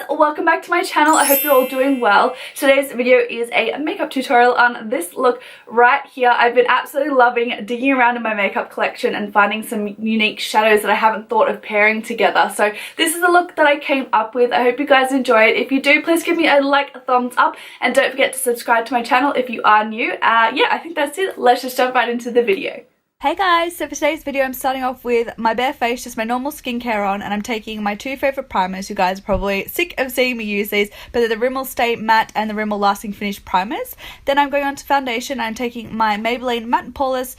welcome back to my channel. I hope you're all doing well. Today's video is a makeup tutorial on this look right here. I've been absolutely loving digging around in my makeup collection and finding some unique shadows that I haven't thought of pairing together. So this is the look that I came up with. I hope you guys enjoy it. If you do, please give me a like, a thumbs up, and don't forget to subscribe to my channel if you are new. Yeah, I think that's it. Let's just jump right into the video. Hey guys, so for today's video I'm starting off with my bare face, just my normal skincare on, and I'm taking my two favourite primers. You guys are probably sick of seeing me use these, but they're the Rimmel Stay Matte and the Rimmel Lasting Finish primers. Then I'm going on to foundation. I'm taking my Maybelline Matte and Porcelain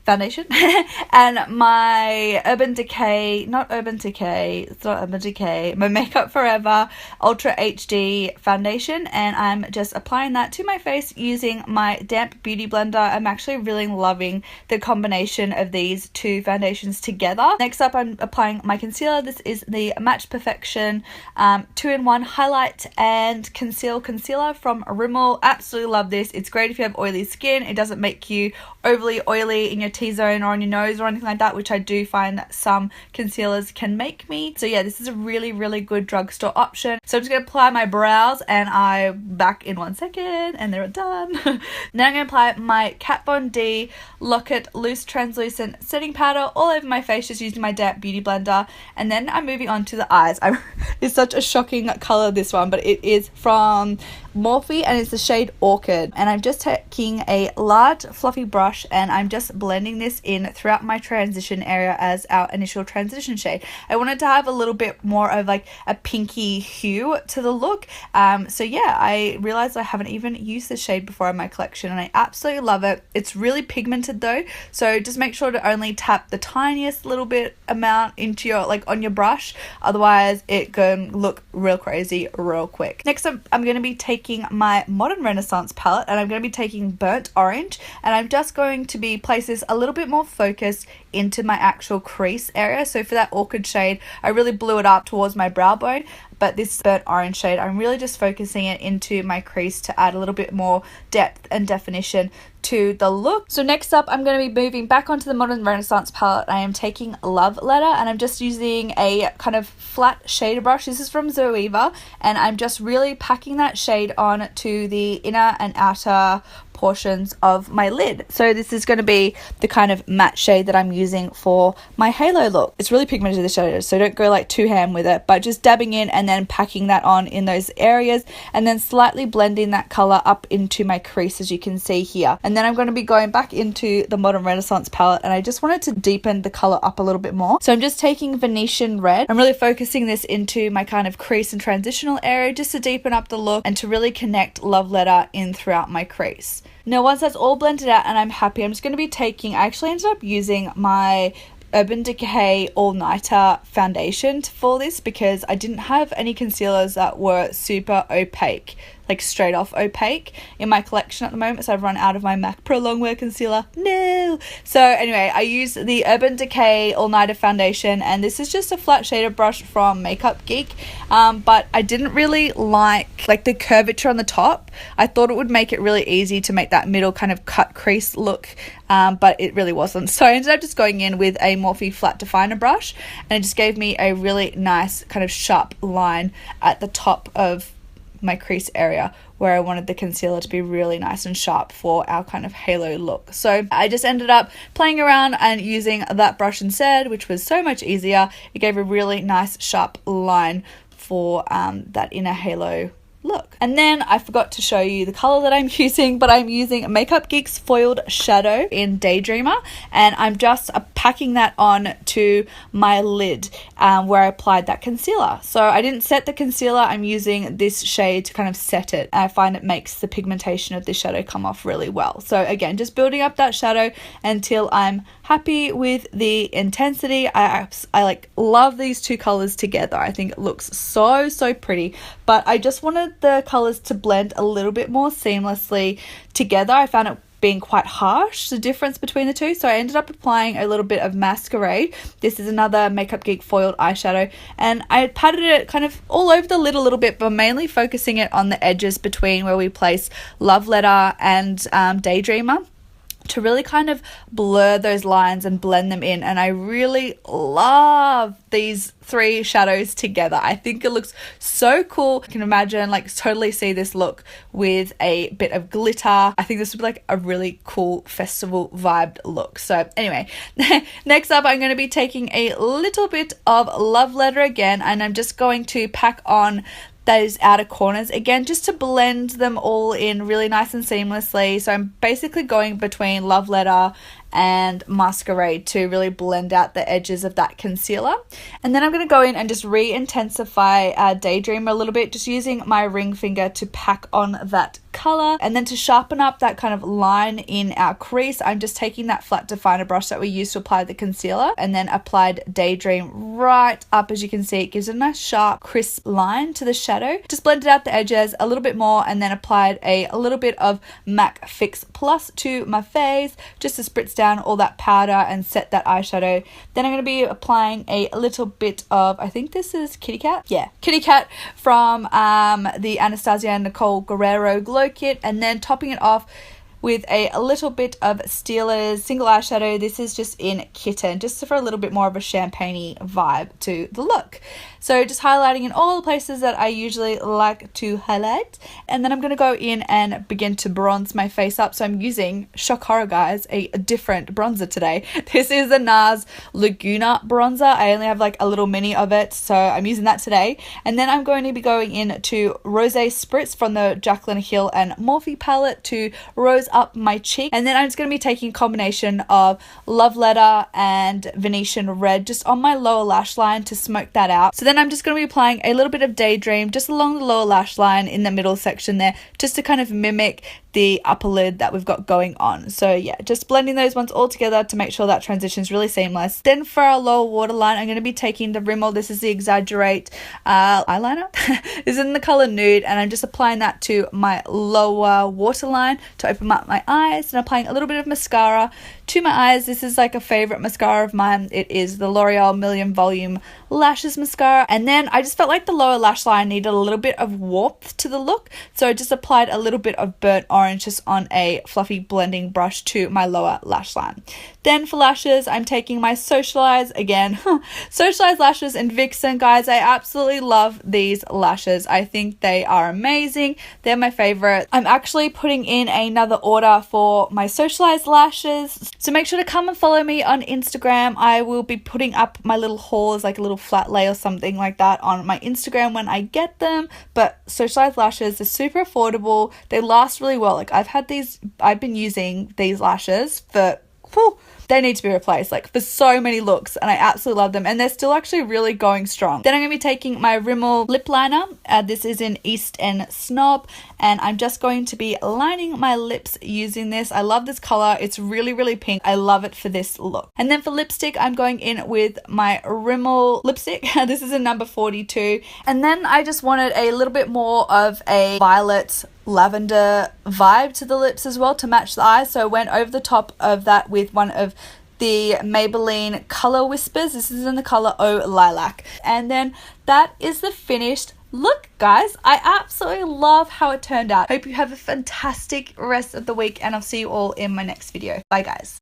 foundation and my my Makeup Forever Ultra HD foundation, and I'm just applying that to my face using my damp beauty blender. I'm actually really loving the combination of these two foundations together. Next up, I'm applying my concealer. This is the Match Perfection 2-in-1 highlight and conceal concealer from Rimmel. Absolutely love this. It's great if you have oily skin. It doesn't make you overly oily in your T-zone or on your nose or anything like that, which I do find some concealers can make me. So yeah, this is a really good drugstore option. So I'm just going to apply my brows, and I'm back in 1 second and they're done. Now I'm going to apply my Kat Von D Lock-It Loose Translucent Setting Powder all over my face, just using my damp beauty blender. And then I'm moving on to the eyes. It's such a shocking colour, this one, but it is from MUFE and it's the shade Orchid. And I'm just taking a large fluffy brush and I'm just blending this in throughout my transition area as our initial transition shade. I wanted to have a little bit more of like a pinky hue to the look. So yeah, I realized I haven't even used this shade before in my collection and I absolutely love it. It's really pigmented though, so just make sure to only tap the tiniest little bit amount into your, like, on your brush, otherwise it can look real crazy real quick. Next up, I'm going to be taking my Modern Renaissance palette, and I'm going to be taking Burnt Orange, and I'm just going to be place this a little bit more focused into my actual crease area. So for that Orchid shade, I really blew it up towards my brow bone, but this Burnt Orange shade, I'm really just focusing it into my crease to add a little bit more depth and definition to the look. So next up, I'm going to be moving back onto the Modern Renaissance palette. I am taking Love Letter, and I'm just using a kind of flat shader brush. This is from Zoeva, and I'm just really packing that shade on to the inner and outer portions of my lid. So this is going to be the kind of matte shade that I'm using for my halo look. It's really pigmented, the shadow, so don't go like too ham with it, but just dabbing in and then packing that on in those areas, and then slightly blending that color up into my crease, as you can see here. And then I'm going to be going back into the Modern Renaissance palette, and I just wanted to deepen the color up a little bit more. So I'm just taking Venetian Red. I'm really focusing this into my kind of crease and transitional area just to deepen up the look and to really connect Love Letter in throughout my crease. Now once that's all blended out and I'm happy, I'm just going to be taking, I actually ended up using my Urban Decay All Nighter foundation for this because I didn't have any concealers that were super opaque, like straight off opaque in my collection at the moment, so I've run out of my MAC Pro Longwear concealer. No! So anyway, I used the Urban Decay All Nighter foundation, and this is just a flat shader brush from Makeup Geek, but I didn't really like the curvature on the top. I thought it would make it really easy to make that middle kind of cut crease look, but it really wasn't. So I ended up just going in with a Morphe flat definer brush, and it just gave me a really nice kind of sharp line at the top of my crease area where I wanted the concealer to be really nice and sharp for our kind of halo look. So I just ended up playing around and using that brush instead, which was so much easier. It gave a really nice sharp line for that inner halo look. And then I forgot to show you the color that I'm using, but I'm using Makeup Geek's Foiled Shadow in Daydreamer, and I'm just packing that on to my lid where I applied that concealer. So I didn't set the concealer, I'm using this shade to kind of set it, and I find it makes the pigmentation of this shadow come off really well. So again, just building up that shadow until I'm happy with the intensity. I like love these two colors together. I think it looks so pretty, but I just wanted the colors to blend a little bit more seamlessly together. I found it being quite harsh, the difference between the two, so I ended up applying a little bit of Masquerade. This is another Makeup Geek foiled eyeshadow, and I patted it kind of all over the lid a little bit, but mainly focusing it on the edges between where we place Love Letter and Daydreamer. to really kind of blur those lines and blend them in. And I really love these 3 shadows together. I think it looks so cool. I can imagine, like, totally see this look with a bit of glitter. I think this would be like a really cool festival vibed look. So anyway, next up I'm going to be taking a little bit of Love Letter again, and I'm just going to pack on those outer corners again, just to blend them all in really nice and seamlessly. So I'm basically going between Love Letter and Masquerade to really blend out the edges of that concealer. And then I'm going to go in and just re-intensify Daydreamer a little bit, just using my ring finger to pack on that color. And then to sharpen up that kind of line in our crease, I'm just taking that flat definer brush that we used to apply the concealer, and then applied Daydream right up. As you can see, it gives a nice sharp crisp line to the shadow. Just blended out the edges a little bit more, and then applied a little bit of MAC Fix Plus to my face, just to spritz down all that powder and set that eyeshadow. Then I'm going to be applying a little bit of, I think this is Kitty Cat. Yeah, Kitty Cat from the Anastasia and Nicole Guerrero Glow Kit, and then topping it off with a little bit of Steeler's single eyeshadow. This is just in Kitten, just for a little bit more of a champagne-y vibe to the look. So just highlighting in all the places that I usually like to highlight. And then I'm going to go in and begin to bronze my face up. So I'm using, shock horror guys, a different bronzer today. This is the NARS Laguna bronzer. I only have like a little mini of it, so I'm using that today. And then I'm going to be going into Rosé Spritz from the Jaclyn Hill and Morphe palette to rose up my cheek. And then I'm just going to be taking a combination of Love Letter and Venetian Red just on my lower lash line to smoke that out. So then I'm just going to be applying a little bit of Daydream just along the lower lash line in the middle section there, just to kind of mimic the upper lid that we've got going on. So yeah, just blending those ones all together to make sure that transition is really seamless. Then for our lower waterline, I'm going to be taking the Rimmel. This is the Exaggerate eyeliner. This is in the color Nude, and I'm just applying that to my lower waterline to open up my eyes, and applying a little bit of mascara to my eyes. This is like a favorite mascara of mine. It is the L'Oreal Million Volume Lashes Mascara. And then I just felt like the lower lash line needed a little bit of warmth to the look, so I just applied a little bit of burnt orange just on a fluffy blending brush to my lower lash line. Then for lashes, I'm taking my Socialize again. Socialize lashes in Vixen, guys. I absolutely love these lashes. I think they are amazing. They're my favorite. I'm actually putting in another order for my Socialize lashes, so make sure to come and follow me on Instagram. I will be putting up my little haul as like a little flat lay or something like that on my Instagram when I get them. But Socialize lashes are super affordable. They last really well. Like I've been using these lashes for, they need to be replaced like for so many looks, and I absolutely love them, and they're still actually really going strong. Then I'm going to be taking my Rimmel lip liner. This is in East End Snob, and I'm just going to be lining my lips using this. I love this color. It's really, really pink. I love it for this look. And then for lipstick, I'm going in with my Rimmel lipstick. This is in number 42. And then I just wanted a little bit more of a violet lavender vibe to the lips as well to match the eyes, so I went over the top of that with one of the Maybelline Color Whispers. This is in the color Oh Lilac. And then that is the finished look, guys. I absolutely love how it turned out. Hope you have a fantastic rest of the week, and I'll see you all in my next video. Bye, guys.